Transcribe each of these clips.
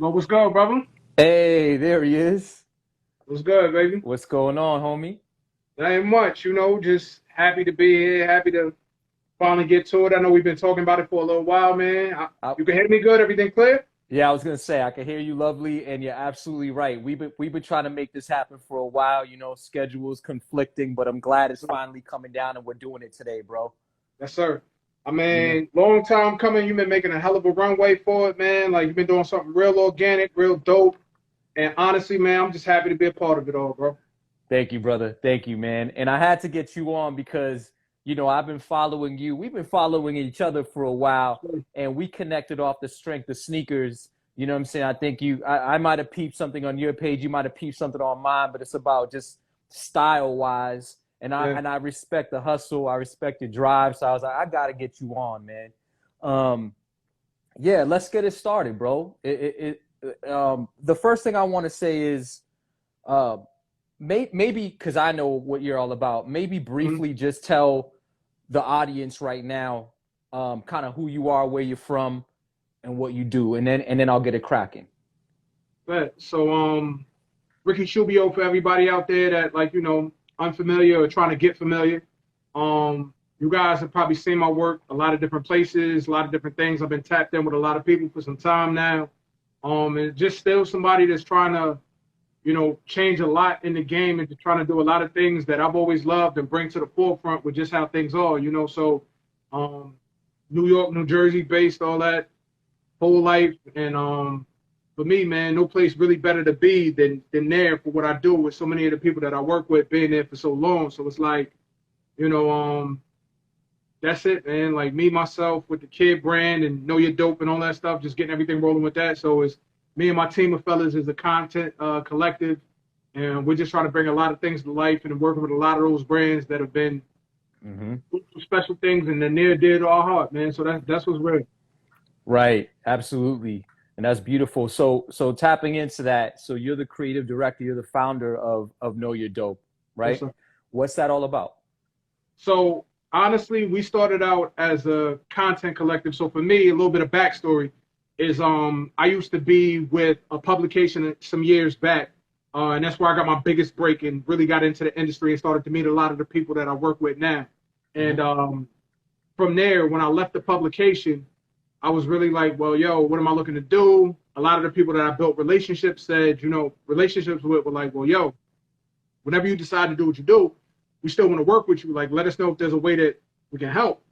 Well, what's good, brother? Hey, there he is. What's good, baby? What's going on, homie? That ain't much, just happy to be here, happy to finally get to it. I know we've been talking about it for a little while, man. I, You can hear me good? Everything clear? yeah, I was gonna say I can hear you lovely, and you're absolutely right. We've been trying to make this happen for a while. Schedules conflicting, but I'm glad it's finally coming down, and we're doing it today, bro. Yes, sir. I You know, mean, long time coming. You've been making a hell of a runway for it, man. Like, you've been doing something real organic, real dope. And honestly, man, I'm just happy to be a part of it all, bro. Thank you, brother. Thank you, man. And I had to get you on because I've been following you. We've been following each other for a while, and we connected off the strength of sneakers. You know what I'm saying? I think I might have peeped something on your page. You might have peeped something on mine, but it's about just style wise. And I Yeah. and I respect the hustle. I respect the drive. So I was like, I gotta get you on, man. Um, yeah, let's get it started, bro. The first thing I want to say is, uh, maybe because I know what you're all about. Maybe Mhm. briefly just tell the audience right now, kind of who you are, where you're from, and what you do, and then I'll get it cracking. But so, Ricky Shoebio for everybody out there that unfamiliar or trying to get familiar. You guys have probably seen my work a lot of different places, a lot of different things. I've been tapped in with a lot of people for some time now. And just still somebody that's trying to, change a lot in the game and to trying to do a lot of things that I've always loved and bring to the forefront with just how things are. So um, New York, New Jersey based, all that whole life. And for me, man, no place really better to be than there for what I do with so many of the people that I work with being there for so long. So it's like, you know, um, that's it, man. Like me, myself with the kid brand and know you're dope and all that stuff, just getting everything rolling with that. So it's me and my team of fellas is a content collective, and we're just trying to bring a lot of things to life and working with a lot of those brands that have been Hmm. special things and they're near dear to our heart, man. So that's what's real. Right, absolutely, and that's beautiful. So tapping into that. So you're the creative director. You're the founder of Know Your Dope, Yes, right? sir. What's that all about? So honestly, we started out as a content collective. So for me, a little bit of backstory is I used to be with a publication some years back, and that's where I got my biggest break and really got into the industry and started to meet a lot of the people that I work with now. And Hmm. from there, when I left the publication, I was really like, well, yo, what am I looking to do? A lot of the people that I built relationships said, relationships with were like, well, yo, whenever you decide to do what you do, we still want to work with you. Like, let us know if there's a way that we can help.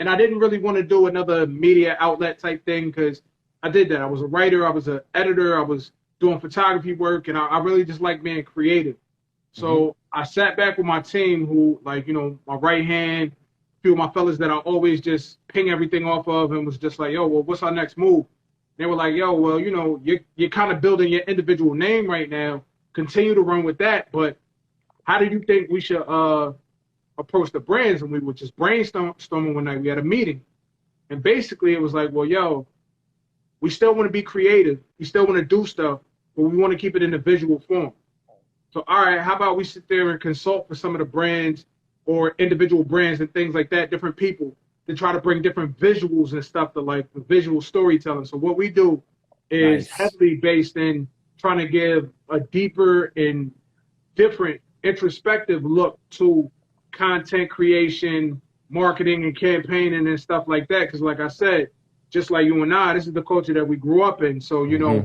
And I didn't really want to do another media outlet type thing because I did that. I was a writer, I was an editor, I was doing photography work, and I really just like being creative. Hmm. So I sat back with my team, who, like, my right hand, a few of my fellas that I always just ping everything off of, and was just like, yo, well, what's our next move? They were like, yo, well, you're kind of building your individual name right now. Continue to run with that, but how do you think we should approach the brands? And we were just brainstorming one night. We had a meeting, and basically it was like, well, yo, we still want to be creative, we still want to do stuff, but we want to keep it in a visual form. So, all right, how about we sit there and consult for some of the brands or individual brands and things like that, different people, to try to bring different visuals and stuff to like the visual storytelling. So what we do is Nice. heavily based in trying to give a deeper and different introspective look to content creation, marketing, and campaigning and stuff like that. Because, like I said, just like you and I, this is the culture that we grew up in. So, Hmm.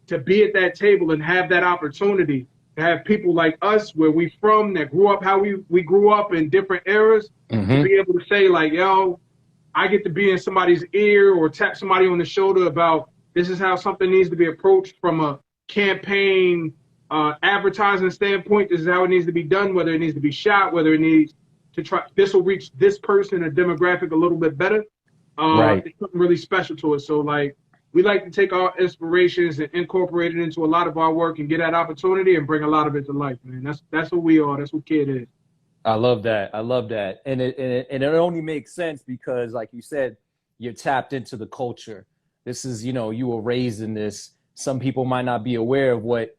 to be at that table and have that opportunity to have people like us, where we from, that grew up how we grew up in different eras, to Hmm. be able to say, like, yo, I get to be in somebody's ear or tap somebody on the shoulder about this is how something needs to be approached from a campaign advertising standpoint. This is how it needs to be done, whether it needs to be shot, whether it needs to try, this will reach this person, a demographic a little bit better. Right. It's something really special to us. So, like, we like to take our inspirations and incorporate it into a lot of our work and get that opportunity and bring a lot of it to life, man. That's what we are. That's what Kid is. I love that. I love that. And it only makes sense because, like you said, you're tapped into the culture. This is, you were raised in this. Some people might not be aware of what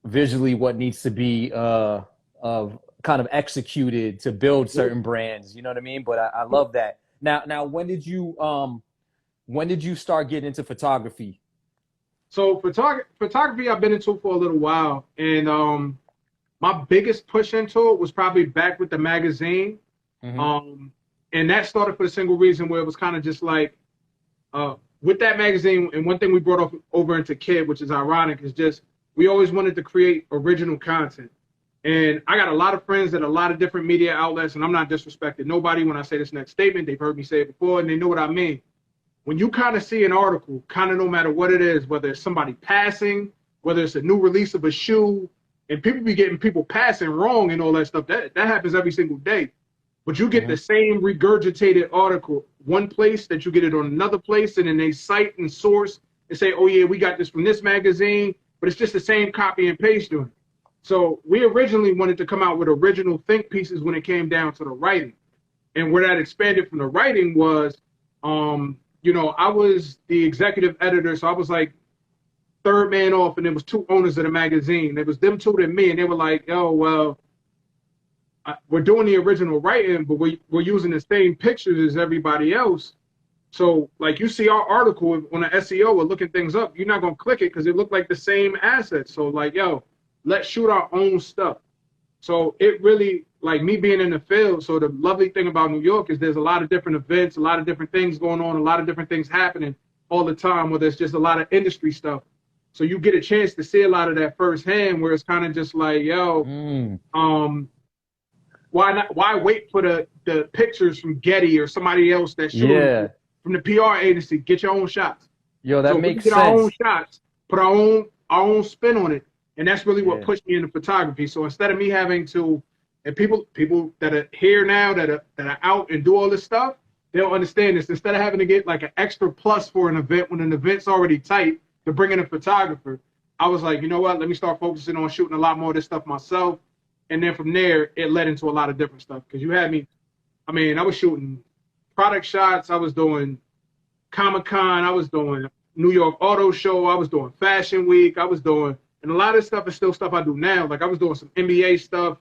needs to be kind of executed to build certain brands. You know what I mean? But I love that. Now, when did you start getting into photography? So photography I've been into for a little while, and my biggest push into it was probably back with the magazine. Hmm. Um, and that started for the single reason where it was kind of just like with that magazine. And one thing we brought over into Kid, which is ironic, is just we always wanted to create original content. And I got a lot of friends at a lot of different media outlets, and I'm not disrespecting nobody when I say this next statement. They've heard me say it before, and they know what I mean. When you kind of see an article, kind of no matter what it is, whether it's somebody passing, whether it's a new release of a shoe, and people be getting people passing wrong and all that stuff, that happens every single day. But you get Hmm. the same regurgitated article one place that you get it on another place, and then they cite and source and say, oh yeah, we got this from this magazine, but it's just the same copy and paste doing it. So we originally wanted to come out with original think pieces when it came down to the writing. And where that expanded from the writing was, I was the executive editor, so I was like third man off, and there was two owners of the magazine. There was them two and me, and they were like, "Oh well, we're doing the original writing, but we're using the same pictures as everybody else. So like you see our article on the SEO or looking things up, you're not gonna click it because it looked like the same assets. So like, yo, let's shoot our own stuff." So it really, like me being in the field, so the lovely thing about New York is there's a lot of different events, a lot of different things going on, a lot of different things happening all the time, where there's just a lot of industry stuff. So you get a chance to see a lot of that firsthand, where it's kind of just like, yo, Mm. why wait for the pictures from Getty or somebody else that's shooting Yeah. from the PR agency? Get your own shots. Yo, that So we makes get our own sense. shots, put our own spin on it, and that's really what Yeah. pushed me into photography. So instead of me having to, and people that are here now that are out and do all this stuff, they'll understand this. Instead of having to get like an extra plus for an event when an event's already tight to bring in a photographer, I was like, you know what? Let me start focusing on shooting a lot more of this stuff myself. And then from there, it led into a lot of different stuff. Because you had me, I mean, I was shooting product shots. I was doing Comic-Con. I was doing New York Auto Show. I was doing Fashion Week. I was doing, and a lot of this stuff is still stuff I do now. Like I was doing some NBA stuff,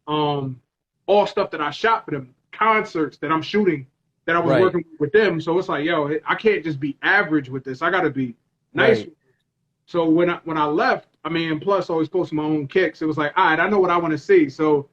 all stuff that I shot for them, concerts that I'm shooting that I was Right. working with them. So it's like, yo, I can't just be average with this. I got to be nice. Right. So when I left, I mean, plus always posting my own kicks, it was like, all right, I know what I want to see. So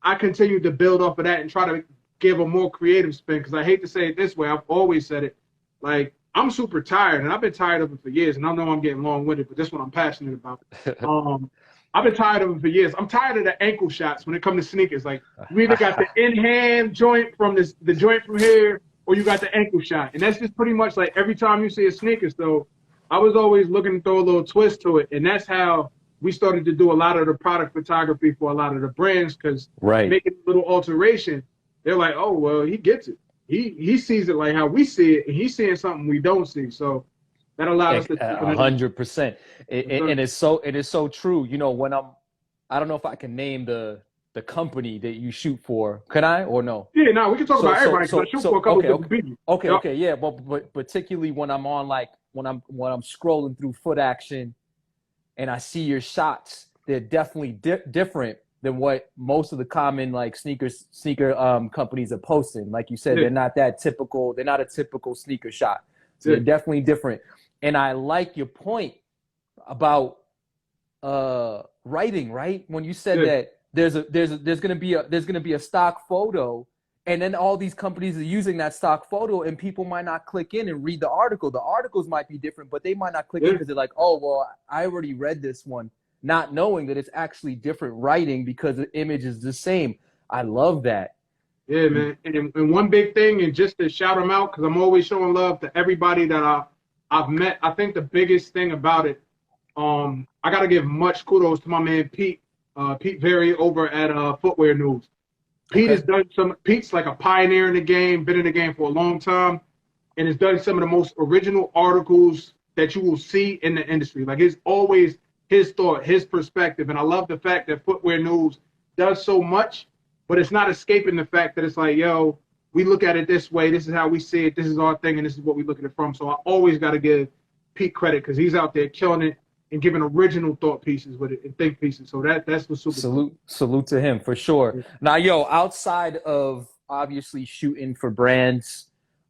I continued to build off of that and try to give a more creative spin, because I hate to say it this way. I've always said it. Like, I'm super tired, and I've been tired of it for years. And I know I'm getting long-winded, but this is what I'm passionate about. Um, I've been tired of it for years. I'm tired of the ankle shots when it comes to sneakers. Like, you either got the in-hand joint from the joint from here, or you got the ankle shot. And that's just pretty much like every time you see a sneaker. So I was always looking to throw a little twist to it. And that's how we started to do a lot of the product photography for a lot of the brands, because Right. making a little alteration, they're like, oh, well, he gets it. He sees it like how we see it, and he's seeing something we don't see. So that allowed us to take A it. 100%. And it is so true. When I don't know if I can name the company that you shoot for. Can I or no? Yeah, no, we can talk So about so everybody because so I shoot so for a couple okay, of okay. different people. Okay, Yep. okay, yeah, but particularly when I'm on like when I'm scrolling through Foot Action and I see your shots, they're definitely different than what most of the common like sneaker companies are posting. Like you said, Yeah, they're not that typical. They're not a typical sneaker shot. So yeah, they're definitely different. And I like your point about writing, right? When you said yeah, that there's gonna be a stock photo, and then all these companies are using that stock photo, and people might not click in and read the article. The articles might be different, but they might not click in yeah. because they're like, oh well, I already read this one, not knowing that it's actually different writing because the image is the same. I love that. Yeah, man. And one big thing, and just to shout them out, because I'm always showing love to everybody that I've met. I think the biggest thing about it, I got to give much kudos to my man Pete, Pete Very over at Footwear News. Pete Okay. has done some. Pete's like a pioneer in the game, been in the game for a long time, and has done some of the most original articles that you will see in the industry. Like it's always his thought, his perspective, and I love the fact that Footwear News does so much, but it's not escaping the fact that it's like, yo, we look at it this way. This is how we see it. This is our thing, and this is what we look at it from. So I always got to give Pete credit because he's out there killing it and giving original thought pieces with it and think pieces. So that's what's super dope. Salute to him for sure. Now, yo, outside of obviously shooting for brands,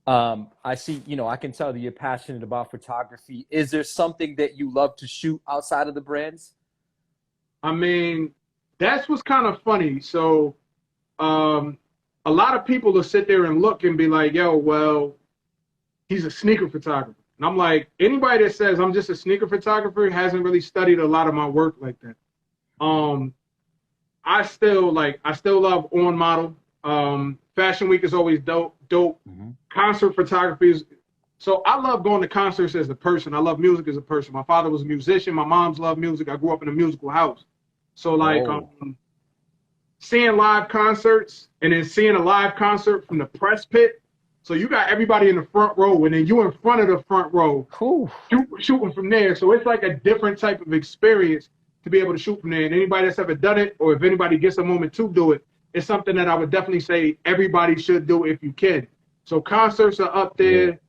I see, you know, I can tell that you're passionate about photography. Is there something that you love to shoot outside of the brands? I mean, that's what's kind of funny. So, um, a lot of people will sit there and look and be like, yo, well, he's a sneaker photographer. And I'm like, anybody that says I'm just a sneaker photographer hasn't really studied a lot of my work like that. Um, I still love on model. Fashion Week is always dope. Mm-hmm. Concert photography is so I love going to concerts as a person. I love music as a person. My father was a musician. My mom's loved music. I grew up in a musical house. So like Oh, seeing live concerts and then seeing a live concert from the press pit. So you got everybody in the front row and then you in front of the front row whew. shooting from there. So it's like a different type of experience to be able to shoot from there. And anybody that's ever done it, or if anybody gets a moment to do it, it's something that I would definitely say everybody should do if you can. So concerts are up Yeah. there.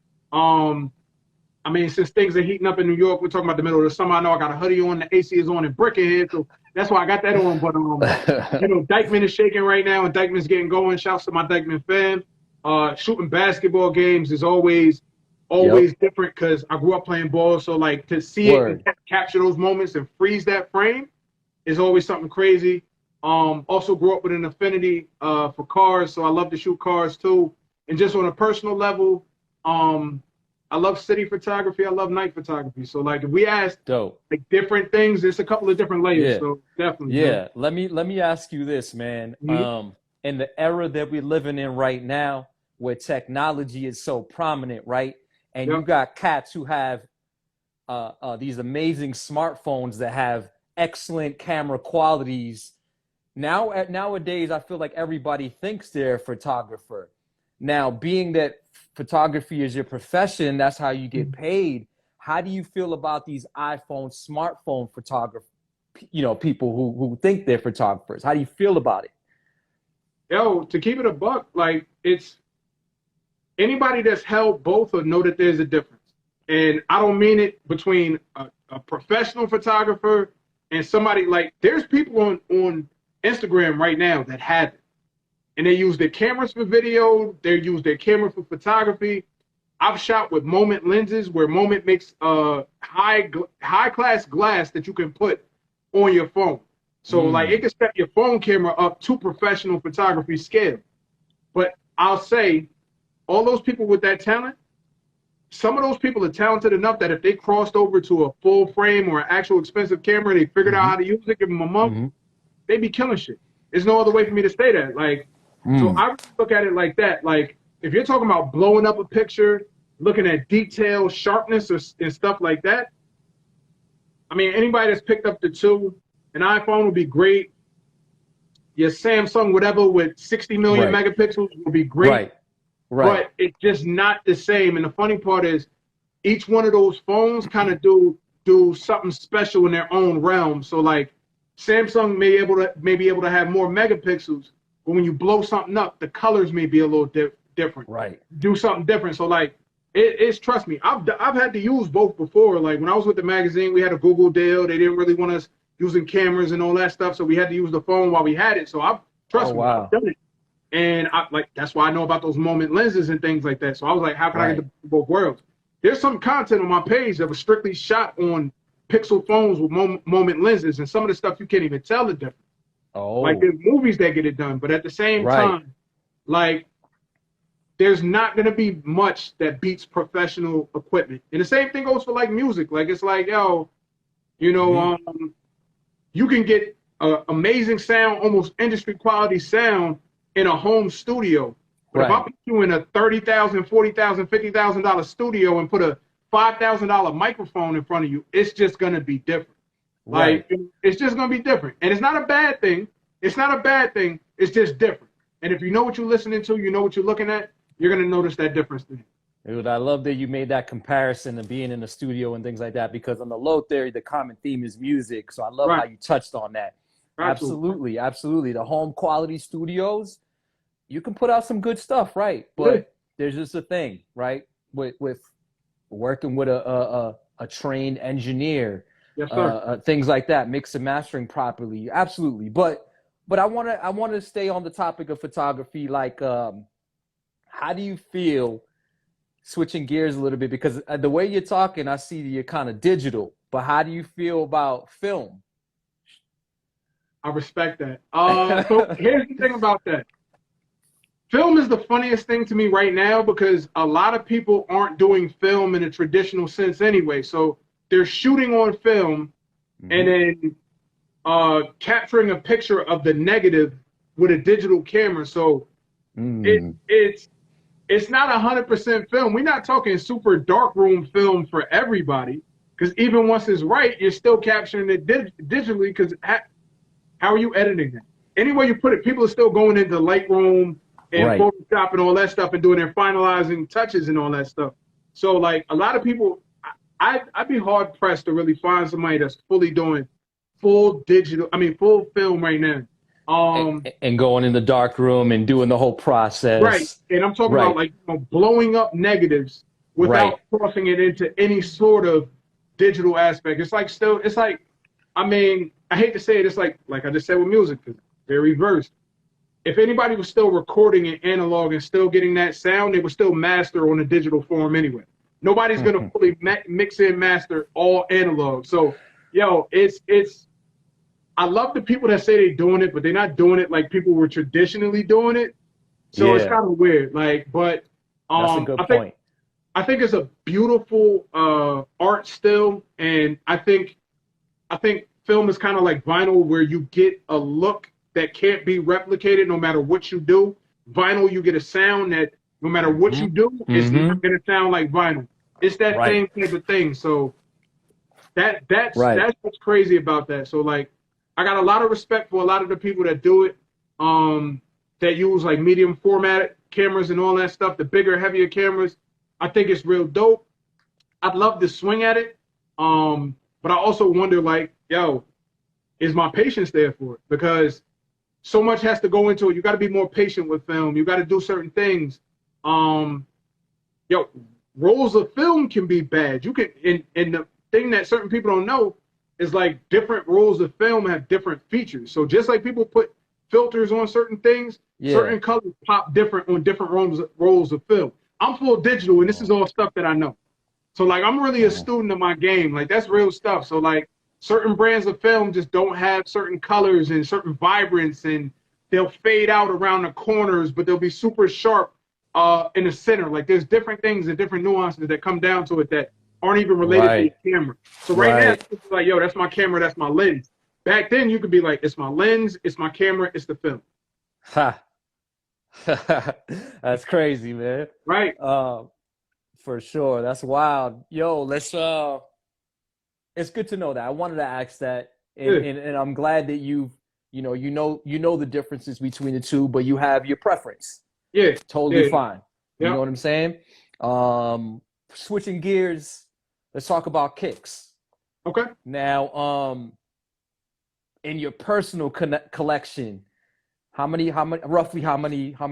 I mean, since things are heating up in New York, we're talking about the middle of the summer. I know I got a hoodie on, the AC is on, and brick ahead, so that's why I got that on. But you know, Dykeman is shaking right now, and Dykeman's getting going. Shouts to my Dykeman fan. Shooting basketball games is always Yep. different because I grew up playing ball. So like to see it and Word. capture those moments and freeze that frame is always something crazy. Also grew up with an affinity for cars, so I love to shoot cars too. And just on a personal level, um, I love city photography. I love night photography. So like if we ask Dope. like different things, there's a couple of different layers. Yeah. So definitely, man. Yeah. Let me ask you this, man. Mhm. In the era that we're living in right now, where technology is so prominent, right? And you Yep. got cats who have these amazing smartphones that have excellent camera qualities. Nowadays, I feel like everybody thinks they're a photographer. Now, being that photography is your profession, that's how you get paid. How do you feel about these iPhone smartphone photographers? You know, people who think they're photographers. How do you feel about it? Yo, to keep it a buck, like it's anybody that's held both will know that there's a difference. And I don't mean it between a professional photographer and somebody like there's people on Instagram right now that have it. And they use their cameras for video, they use their camera for photography. I've shot with Moment lenses where Moment makes high class glass that you can put on your phone. So like it Mm, can step your phone camera up to professional photography scale. But I'll say all those people with that talent, some of those people are talented enough that if they crossed over to a full frame or an actual expensive camera, they figured out mm-hmm, how to use it, give them a month, mm-hmm, they be killing shit. There's no other way for me to say that. Like, so mm, I look at it like that. Like, if you're talking about blowing up a picture, looking at detail, sharpness, and stuff like that, I mean, anybody that's picked up the two, an iPhone would be great. Your Samsung, whatever, with 60 million right, megapixels would be great, right, right. but it's just not the same. And the funny part is, each one of those phones kind of do something special in their own realm. So like Samsung may be able to have more megapixels, but when you blow something up, the colors may be a little different. Right. Do something different. So like it's trust me, I've had to use both before. Like when I was with the magazine, we had a Google deal. They didn't really want us using cameras and all that stuff, so we had to use the phone while we had it. So I've Oh trust me, I've wow. done it. And I like that's why I know about those Moment lenses and things like that. So I was like, how can I get Right. the both worlds? There's some content on my page that was strictly shot on Pixel phones with Moment lenses, and some of the stuff you can't even tell the difference. Like Oh, there's movies that get it done, but at the same right. time, like there's not gonna be much that beats professional equipment. And the same thing goes for like music. Like it's like, yo, you know, Hmm. you can get amazing sound, almost industry quality sound in a home studio. But if I Right. put you in a $30,000, $40,000, $50,000 studio and put a $5,000 microphone in front of you, it's just gonna be different. Right. Like it's just gonna be different, and it's not a bad thing. It's not a bad thing. It's just different. And if you know what you're listening to, you know what you're looking at, you're gonna notice that difference. Then. Dude, I love that you made that comparison of being in the studio and things like that because on the low theory, the common theme is music. So I love how Right. you touched on that. Absolutely. Absolutely, absolutely. The home quality studios, you can put out some good stuff, right? Yeah. But there's just a thing, right? With working with a trained engineer, Yes, sir. things like that, mix and mastering properly, absolutely. But I want to stay on the topic of photography. Like, how do you feel switching gears a little bit, because the way you're talking, I see that you're kind of digital. But how do you feel about film? I respect that. So here's the thing about that. Film is the funniest thing to me right now because a lot of people aren't doing film in a traditional sense anyway. So they're shooting on film and then capturing a picture of the negative with a digital camera. So it's not 100% film. We're not talking super darkroom film for everybody, because even once it's right, you're still capturing it digitally. Because how are you editing it? Any way you put it, people are still going into Lightroom and Photoshop and all that stuff and doing their finalizing touches and all that stuff. So like a lot of people, I'd be hard pressed to really find somebody that's fully doing full film right now. And going in the dark room and doing the whole process. Right. And I'm talking about like blowing up negatives without crossing it into any sort of digital aspect. It's like I mean, I hate to say it, it's like I just said with music, they're reversed. If anybody was still recording in analog and still getting that sound, they would still master on a digital form anyway. Nobody's going to fully mix and master all analog. So, yo, I love the people that say they're doing it, but they're not doing it like people were traditionally doing it. So it's kind of weird. Like, but that's a good point. I think it's a beautiful art still, and I think film is kind of like vinyl, where you get a look that can't be replicated no matter what you do. Vinyl, you get a sound that no matter what you do, it's not going to sound like vinyl. It's that same type of thing. So that's what's crazy about that. So like, I got a lot of respect for a lot of the people that do it, that use like medium format cameras and all that stuff, the bigger, heavier cameras. I think it's real dope. I'd love to swing at it. But I also wonder, like, yo, is my patience there for it? Because so much has to go into it. You got to be more patient with film. You got to do certain things. Rolls of film can be bad. You can, and the thing that certain people don't know is like different rolls of film have different features. So just like people put filters on certain things, certain colors pop different on different rolls of film. I'm full digital, and this is all stuff that I know. So like, I'm really a student of my game. Like, that's real stuff. So like, certain brands of film just don't have certain colors and certain vibrance, and they'll fade out around the corners, but they'll be super sharp in the center. Like, there's different things and different nuances that come down to it that aren't even related to the camera. So right now, it's like, yo, that's my camera, that's my lens. Back then, you could be like, it's my lens, it's my camera, it's the film. Ha. That's crazy, man. Right. For sure. That's wild. Yo, let's it's good to know that. I wanted to ask that, and I'm glad that you know the differences between the two, but you have your preference. Yeah. Totally fine. You know what I'm saying? Switching gears, let's talk about kicks. Okay. Now, in your personal collection, how many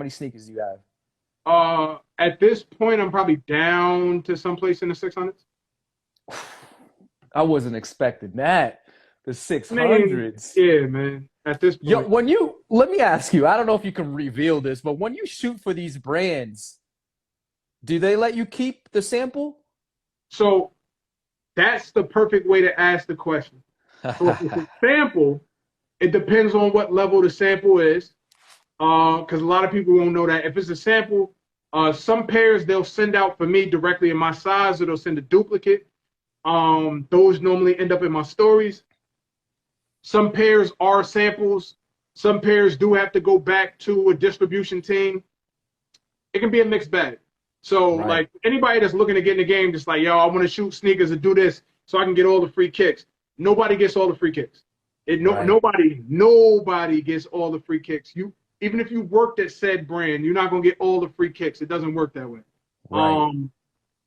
sneakers do you have? At this point, I'm probably down to someplace in the 600s. I wasn't expecting that. The 600s. Yeah, man. At this point. Let me ask you, I don't know if you can reveal this, but when you shoot for these brands, do they let you keep the sample? So that's the perfect way to ask the question. So if it's a sample, it depends on what level the sample is. Because a lot of people won't know that. If it's a sample, some pairs they'll send out for me directly in my size, or they'll send a duplicate. Those normally end up in my stories. Some pairs are samples. Some pairs do have to go back to a distribution team. It can be a mixed bag. So like anybody that's looking to get in the game, just like, yo, I want to shoot sneakers and do this so I can get all the free kicks. Nobody gets all the free kicks. Nobody gets all the free kicks. Even if you worked at said brand, you're not gonna get all the free kicks. It doesn't work that way.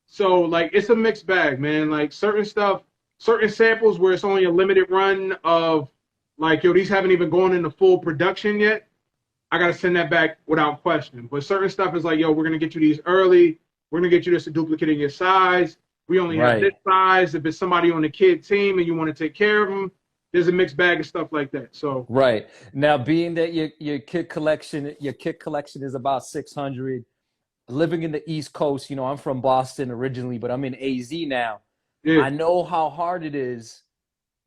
So like, it's a mixed bag, man. Like certain samples where it's only a limited run of like, yo, these haven't even gone into full production yet, I gotta send that back without question. But certain stuff is like, yo, we're gonna get you these early. We're gonna get you this a duplicate in your size. We only have this size. If it's somebody on the kid team and you want to take care of them, there's a mixed bag of stuff like that. So now, being that your kit collection is about 600, living in the East Coast, you know, I'm from Boston originally, but I'm in AZ now. Yeah, I know how hard it is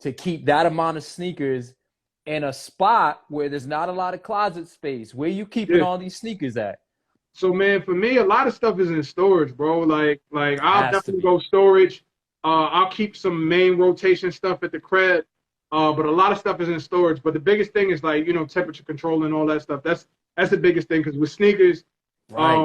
to keep that amount of sneakers in a spot where there's not a lot of closet space. Where you keeping yeah. all these sneakers at? So man, for me, a lot of stuff is in storage, bro. Like I'll Has to definitely be. go storage. I'll keep some main rotation stuff at the crib. But a lot of stuff is in storage. But the biggest thing is like, temperature control and all that stuff. That's the biggest thing because with sneakers, Right.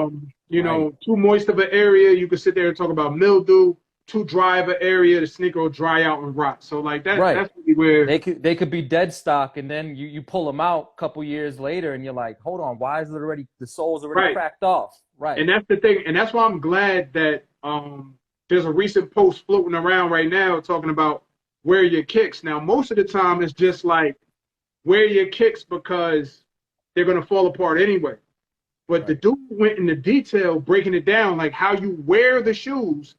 Right. too moist of an area, you can sit there and talk about mildew. Too dry of an area, the sneaker will dry out and rot. So like Right. that's really where They could be dead stock, and then you pull them out a couple years later, and you're like, hold on, why is it already the sole's already right. cracked off? Right. And that's the thing, and that's why I'm glad that there's a recent post floating around right now talking about wear your kicks. Now, most of the time, it's just like wear your kicks because they're gonna fall apart anyway. But the Right. dude went into detail breaking it down, like how you wear the shoes.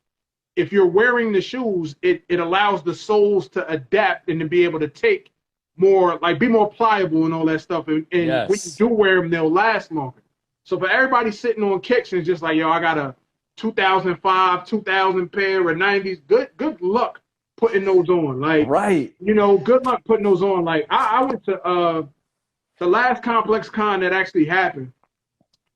If you're wearing the shoes, it allows the soles to adapt and to be able to take more, like be more pliable and all that stuff. And when you Yes. do wear them, they'll last longer. So for everybody sitting on kicks and it's just like, yo, I got a 2005, 2000 pair of 90s. Good luck putting those on. Like, Right. good luck putting those on. Like, I went to the last Complex Con that actually happened.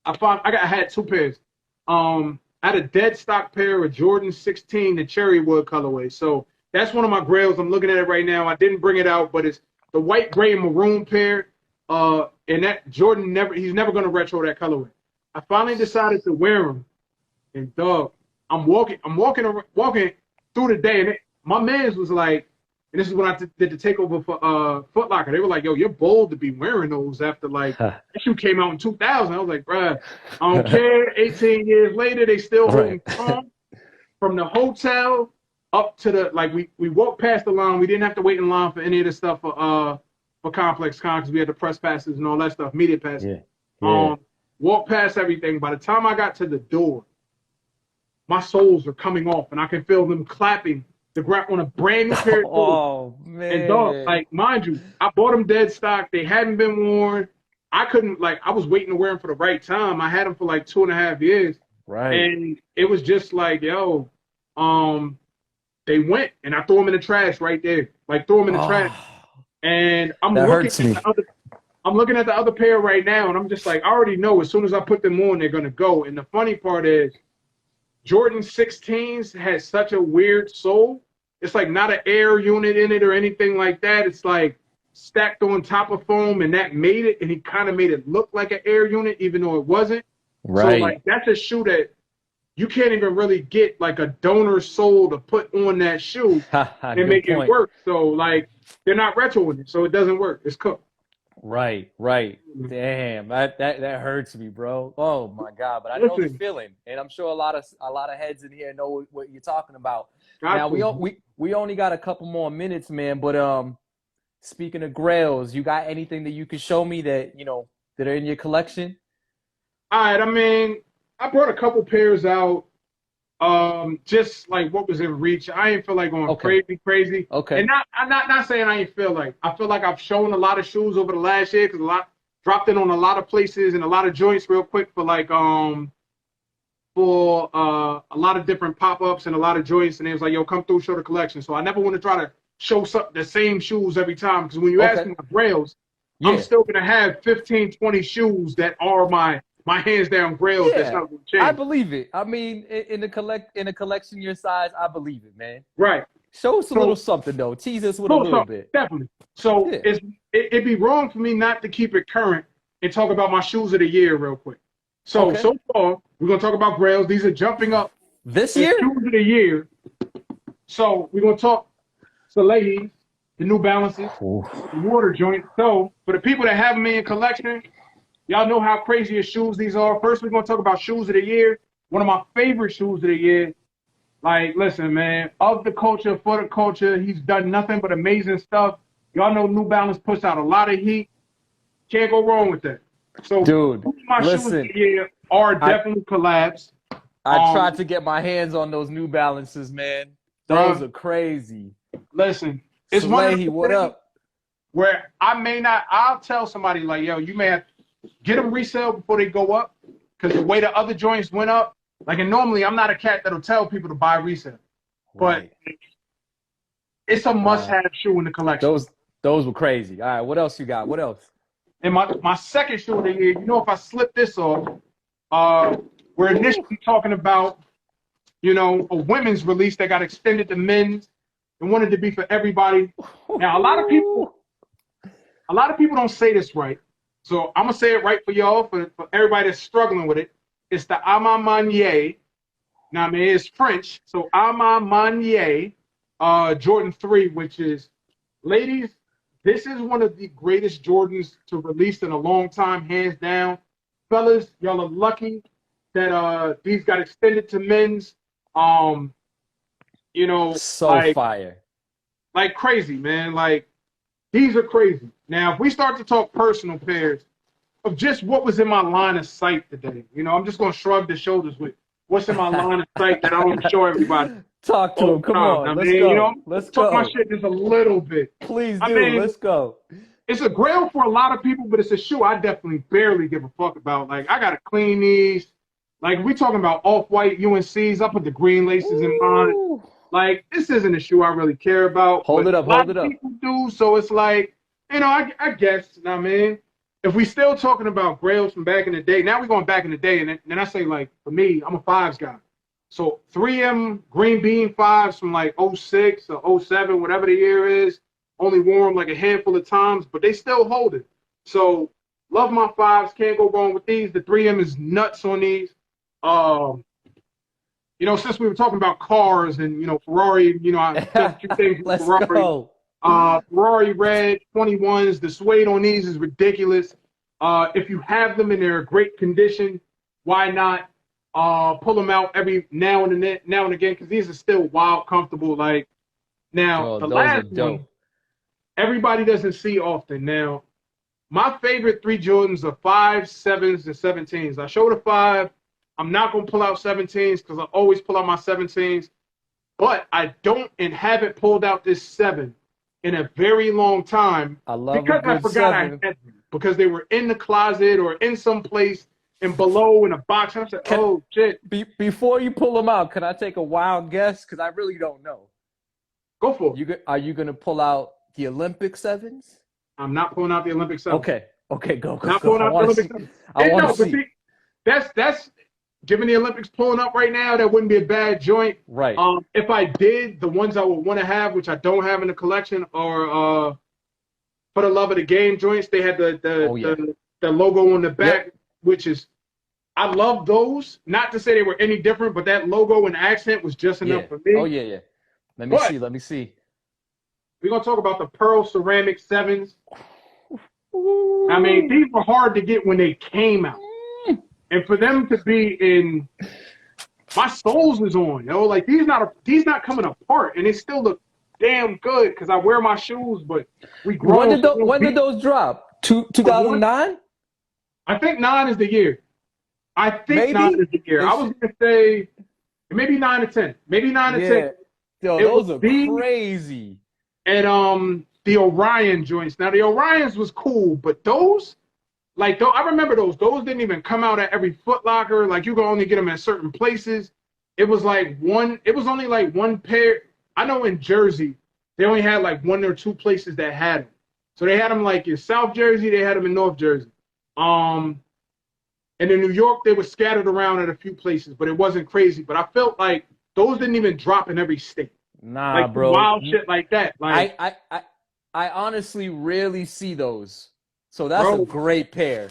I had two pairs. I had a dead stock pair of Jordan 16, the cherry wood colorway. So that's one of my grails. I'm looking at it right now. I didn't bring it out, but it's the white, gray, and maroon pair. And that Jordan he's never gonna retro that colorway. I finally decided to wear them, and dog, I'm walking through the day, and my man's was like, and this is when I did the takeover for Foot Locker. They were like, "Yo, you're bold to be wearing those after like that shoe came out in 2000." I was like, "Bruh, I don't care." 18 years later, they still Right. holding strong. From the hotel up to the we walked past the line. We didn't have to wait in line for any of the stuff for Complex Con because we had the press passes and all that stuff, media passes. Yeah. Yeah. Walked past everything. By the time I got to the door, my soles are coming off, and I can feel them clapping the ground on a brand new pair of soles. Oh And dog, man. like mind you, I bought them dead stock. They hadn't been worn. I couldn't I was waiting to wear them for the right time. I had them for like 2.5 years, Right. and it was just like, yo, they went, and I threw them in the trash right there. Like threw them in the trash, Oh, and that hurts me. I'm looking at the other pair right now, and I'm just like, I already know as soon as I put them on, they're gonna go. And the funny part is, Jordan 16s has such a weird sole. It's like not an air unit in it or anything like that. It's like stacked on top of foam, and that made it, and he kind of made it look like an air unit, even though it wasn't. So Right. like that's a shoe that you can't even really get like a donor sole to put on that shoe and Good make it point. work. So like they're not retroing it, so it doesn't work. It's cooked. Right, right. Damn, that hurts me, bro. Oh my God. But I know the Listen, feeling, and I'm sure a lot of heads in here know what you're talking about. got Now to. we only got a couple more minutes, man. But speaking of grails, you got anything that you can show me that that are in your collection? All right, I mean, I brought a couple pairs out. Just like what was in reach. I ain't feel like going Okay, crazy. okay, And I'm not saying I ain't feel like. I feel like I've shown a lot of shoes over the last year because a lot dropped in on a lot of places and a lot of joints real quick for a lot of different pop-ups and a lot of joints, and it was like, yo, come through, show the collection. So I never want to try to show the same shoes every time because when you ask okay. me my grails, I'm Yeah, still gonna have 15, 20 shoes that are my hands down grails. That's yeah. not gonna change. I believe it. I mean, in a collection your size, I believe it, man. Right. Show us a little So something though. Tease us with a no, little so bit. definitely. So Yeah. it'd be wrong for me not to keep it current and talk about my shoes of the year real quick. So Okay. so far we're gonna talk about grails. These are jumping up This as year? shoes of the year. So we're gonna talk Salehis, the New Balances, Ooh. the water joint. So for the people that have them in collection, y'all know how crazy of shoes these are. First, we're gonna talk about shoes of the year. One of my favorite shoes of the year. Like, listen, man, of the culture, for the culture, he's done nothing but amazing stuff. Y'all know New Balance puts out a lot of heat. Can't go wrong with that. So Dude, my shoes of listen, the year are I definitely collabs. I tried to get my hands on those New Balances, man. Those Bruh, are crazy. listen, it's one of Salehi, those what things up? where I may not, I'll tell somebody like, yo, you may have get them resale before they go up. because the way the other joints went up, like, and normally I'm not a cat that'll tell people to buy resale, but it's a must-have shoe in the collection. Those were crazy. All right, what else you got? What else? And my second shoe of the year, you know, if I slip this off, we're initially talking about, you know, a women's release that got extended to men's and wanted to be for everybody. Now, a lot of people don't say this right. So I'm gonna say it right for y'all, for everybody that's struggling with it. It's the Amamanye. Now, I mean, it's French, so Amamanye, Jordan 3, which is, ladies, this is one of the greatest Jordans to release in a long time, hands down. Fellas, y'all are lucky that these got extended to men's. You know, so like, fire, like crazy, man. Like, these are crazy. Now, if we start to talk personal pairs of just what was in my line of sight today, you know, I'm just gonna shrug the shoulders with what's in my line of sight that I don't show everybody. Talk to him. Come on, let's go. You know, let's talk go. my shit just a little bit. Please do. Let's go. It's a grail for a lot of people, but it's a shoe I definitely barely give a fuck about. Like, I gotta clean these. Like, we talking about off-white UNCs. I put the green laces in mine. Like, this isn't a shoe I really care about. Hold it up. A lot of people do, so it's like, you know, I guess, you know what I mean? If we still talking about grails from back in the day, now we're going back in the day, and then I say, like, for me, I'm a fives guy. So 3M green bean fives from like 06 or 07, whatever the year is, only wore them like a handful of times, but they still hold it. So love my fives, can't go wrong with these. The 3M is nuts on these. You know, since we were talking about cars and, you know, Ferrari, you know, I said a few things with Ferrari. Go. Ferrari red 21s, the suede on these is ridiculous. If you have them and they're in great condition, why not pull them out every now and again? Because these are still wild comfortable. Like, now, the last one, everybody doesn't see often. Now, my favorite 3 Jordans are 5s, 7s, and 17s. I showed a 5. I'm not going to pull out 17s because I always pull out my 17s. But I don't and haven't pulled out this 7 in a very long time. I love because I forgot I had them. Because they were in the closet or in some place and below in a box. And I said, oh, shit. Before you pull them out, can I take a wild guess? Because I really don't know. Go for it. Are you going to pull out the Olympic 7s? I'm not pulling out the Olympic 7s. Okay, go. Not pulling out the Olympic 7s. I want to see. That's given the Olympics pulling up right now, that wouldn't be a bad joint. Right. If I did, the ones I would want to have, which I don't have in the collection, are For the Love of the Game joints. They had the logo on the back, which is, I love those. Not to say they were any different, but that logo and accent was just enough for me. Oh, yeah. Let me see. We're going to talk about the Pearl Ceramic 7s. I mean, these were hard to get when they came out. And for them to be in, my soles is on, you know, like these not coming apart, and they still look damn good because I wear my shoes. But we grow. When did those drop? 2009? I think 9 is the year. I was gonna say maybe 9 to 10. Maybe 9 to 10. Yo, those are crazy. And the Orion joints. Now the Orions was cool, but those. Like, I remember those. Those didn't even come out at every Foot Locker. Like, you could only get them at certain places. It was only like one pair. I know in Jersey, they only had like 1 or 2 places that had them. So they had them like in South Jersey, they had them in North Jersey. And in New York, they were scattered around at a few places, but it wasn't crazy. But I felt like those didn't even drop in every state. Nah, like, bro. Wild shit like that. Like, I honestly rarely see those. So that's a great pair.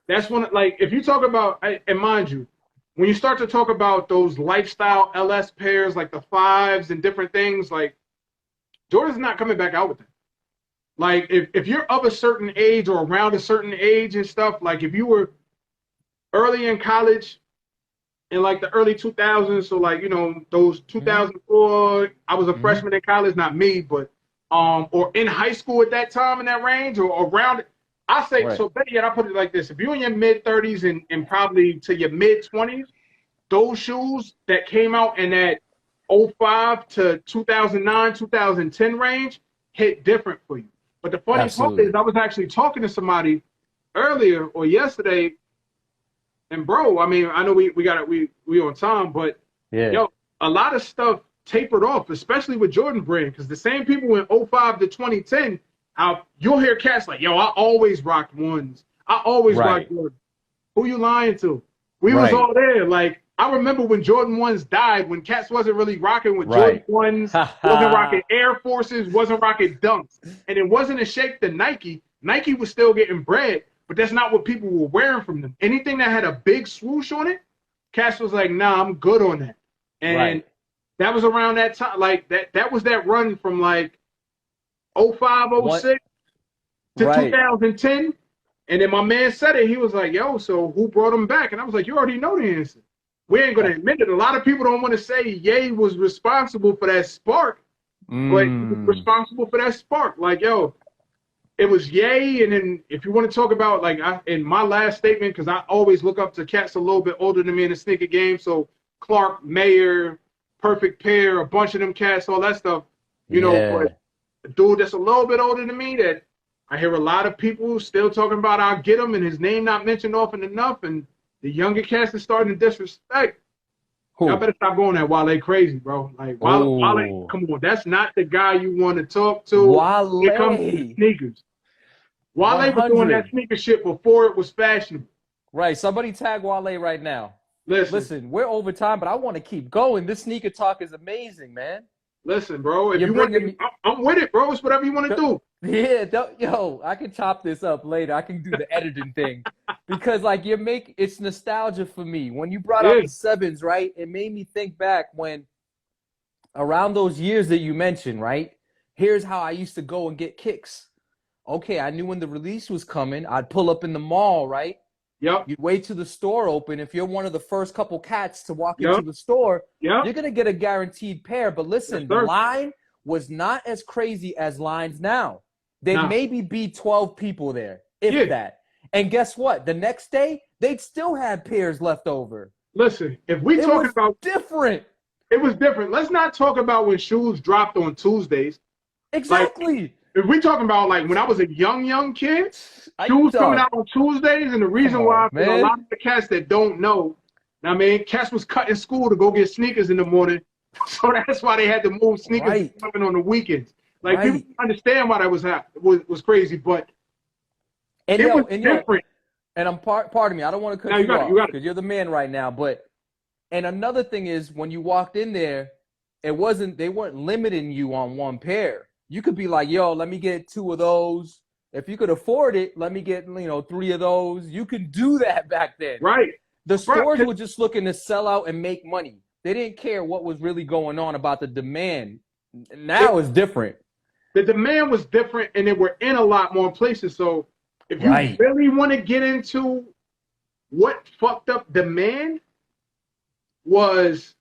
That's one, like, if you talk about, and mind you, when you start to talk about those lifestyle LS pairs, like the 5s and different things, like, Jordan's not coming back out with them. Like, if you're of a certain age or around a certain age and stuff, like, if you were early in college in, like, the early 2000s, so, like, you know, those 2004, I was a freshman in college, not me, but, or in high school at that time in that range or around it. I say, so better yet, I put it like this. If you're in your mid-30s and probably to your mid-20s, those shoes that came out in that 05 to 2009, 2010 range hit different for you. But the funny part is I was actually talking to somebody earlier or yesterday, And bro, I mean, I know we on time, but Yeah. yo, a lot of stuff tapered off, especially with Jordan Brand, because the same people in '05 to 2010, you'll hear cats like, yo, I always rocked ones. I always rocked Right. Jordan. Who you lying to? We was Right. all there. Like, I remember when Jordan 1s died, when cats wasn't really rocking with Jordan Right. 1s, Ha wasn't rocking ha. Air Forces, wasn't rocking Dunks. And it wasn't a shake to Nike. Nike was still getting bread, but that's not what people were wearing from them. Anything that had a big swoosh on it, cats was like, nah, I'm good on that. And Right. that was around that time. Like, that was that run from like '05, What? '06 to Right. 2010. And then my man said it. He was like, yo, so who brought him back? And I was like, you already know the answer. We ain't going to admit it. A lot of people don't want to say Ye was responsible for that spark, but he was Mm. responsible for that spark. Like, yo, it was Ye. And then if you want to talk about, like, in my last statement, because I always look up to cats a little bit older than me in the sneaker game. So Clark, Mayer, Perfect Pair, a bunch of them cats, all that stuff, Yeah. but a dude that's a little bit older than me that I hear a lot of people still talking about I'll get him and his name not mentioned often enough, and the younger cats are starting to disrespect. Y'all Who? better stop going that Wale crazy, bro. Like Wale, Oh. come on, that's not the guy you want to talk to when it comes to the Wale. sneakers. Wale was doing that 100. sneaker shit before it was fashionable. Right. Somebody tag Wale right now. Listen, Listen, we're over time, but I want to keep going. This sneaker talk is amazing, man. listen, bro. If You're you want, bringing me. I'm with it, bro. It's whatever you want to do. Yeah, yo, I can chop this up later. I can do the editing thing because, like, it's nostalgia for me. When you brought up Yeah, the sevens, right? It made me think back when around those years that you mentioned, right? Here's how I used to go and get kicks. Okay, I knew when the release was coming. I'd pull up in the mall, right? yep, You'd wait till the store open. If you're one of the first couple cats to walk into yep, the store, yep. you're gonna get a guaranteed pair. But Yes, listen, the sir. line was not as crazy as lines now. There'd Nah, maybe be 12 people there, if yeah. that. And guess what? The next day, they'd still have pairs left over. Listen, if we It talking was about different. it was different. Let's not talk about when shoes dropped on Tuesdays. Like, Exactly. if we talking about like when I was a young kid, I shoes coming dog. out on Tuesdays, and the Come reason on, why for a man. lot of the cats that don't know, I mean, cats was cutting school to go get sneakers in the morning, so that's why they had to move sneakers Right. on the weekends. Like people Right. don't understand why that was crazy, but And it was yo, and yo, different. and I'm pardon me, I don't want to Now cut you you got it, you off got it. because you're the man right now. But and another thing is when you walked in there, they weren't limiting you on one pair. You could be like, yo, let me get 2 of those. If you could afford it, let me get 3 of those. You could do that back then. Right, The right. stores were just looking to sell out and make money. They didn't care what was really going on about the demand. Now it's different. The demand was different, and they were in a lot more places. So if you Right. really want to get into what fucked up demand was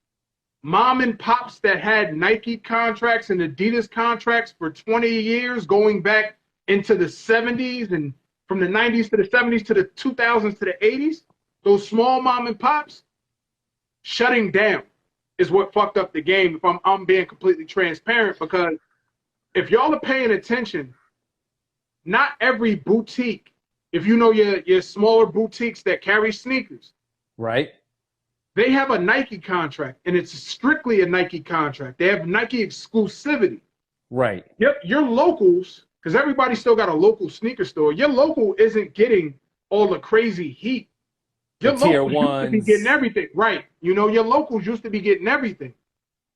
mom and pops that had Nike contracts and Adidas contracts for 20 years, going back into the 70s and from the 90s to the 70s to the 2000s to the 80s. Those small mom and pops shutting down is what fucked up the game. If I'm being completely transparent, because if y'all are paying attention, not every boutique, if you know your smaller boutiques that carry sneakers, Right. they have a Nike contract, and it's strictly a Nike contract. They have Nike exclusivity. Right. Yep, your locals, because everybody still got a local sneaker store. Your local isn't getting all the crazy heat. The Your tier locals used to be getting ones. everything, right? Your locals used to be getting everything,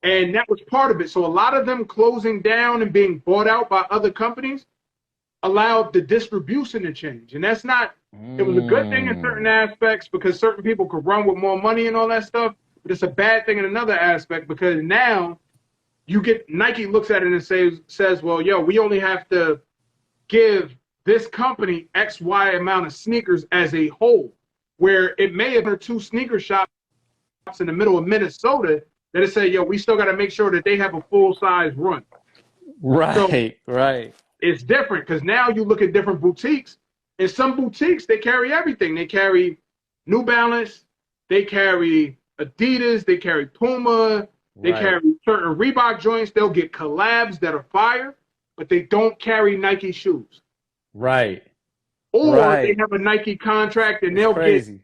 and that was part of it. So a lot of them closing down and being bought out by other companies allowed the distribution to change, and that's not. It was a good thing in certain aspects because certain people could run with more money and all that stuff, but it's a bad thing in another aspect because now you get Nike looks at it and says, well, yo, we only have to give this company X, Y amount of sneakers as a whole, where it may have been 2 sneaker shops in the middle of Minnesota that say, yo, we still got to make sure that they have a full size run. So Right. Right. it's different because now you look at different boutiques. In some boutiques, they carry everything. They carry New Balance, they carry Adidas, they carry Puma, they Right. carry certain Reebok joints. They'll get collabs that are fire, but they don't carry Nike shoes. Right. Or they Right. have a Nike contract and It's they'll get crazy.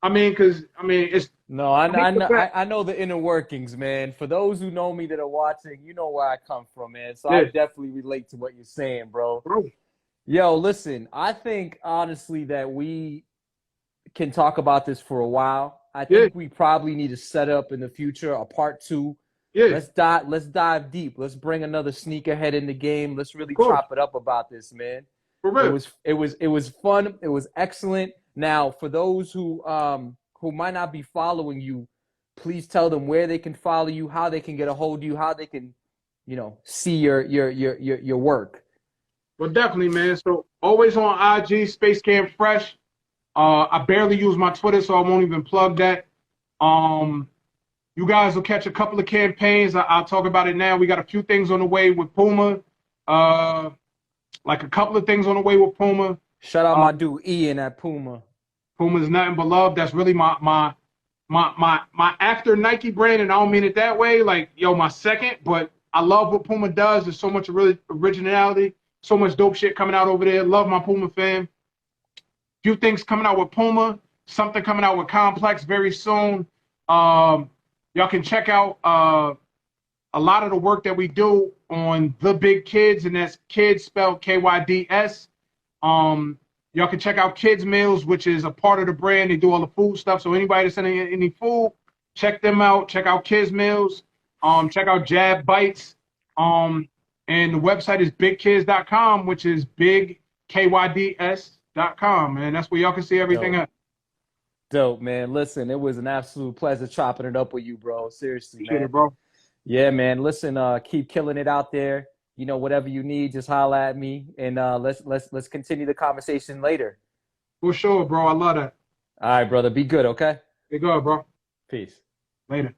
I mean, because it's No, I hate the fact. I know the inner workings, man. For those who know me that are watching, you know where I come from, man. So I Yeah, definitely relate to what you're saying, bro. bro. Yo, listen, I think honestly that we can talk about this for a while. I Yeah, think we probably need to set up in the future a part two. yeah, Let's dive deep. Let's bring another sneakerhead in the game. Let's of really course, chop it up about this, man. for real. It was fun. It was excellent. Now, for those who might not be following you, please tell them where they can follow you, how they can get a hold of you, how they can, see your work. Well, definitely, man. So always on IG, Space Camp Fresh. I barely use my Twitter, so I won't even plug that. Um, you guys will catch a couple of campaigns. I'll talk about it now. We got a few things on the way with Puma. Uh, like a couple of things on the way with Puma. Shout out Uh, my dude Ian at Puma. Puma's nothing but love. That's really my after Nike brand, and I don't mean it that way. Like, yo, my second, but I love what Puma does. There's so much really originality, so much dope shit coming out over there. Love my Puma fam. Few things coming out with Puma, something coming out with Complex very soon. Y'all can check out a lot of the work that we do on The Big Kids, and that's kids spelled KYDS. Y'all can check out Kids Meals, which is a part of the brand. They do all the food stuff. So anybody that's sending any food, check them out. Check out Kids Meals. Check out Jab Bites. And the website is bigkids.com, which is bigkyds.com. And that's where y'all can see everything Dope. at. Dope, man. Listen, it was an absolute pleasure chopping it up with you, bro. Seriously, Appreciate man. it, bro. Yeah, man. Listen, keep killing it out there. Whatever you need, just holla at me, and let's continue the conversation later. For sure, bro. I love that. All right, brother. Be good, okay? Be good, bro. Peace. Later.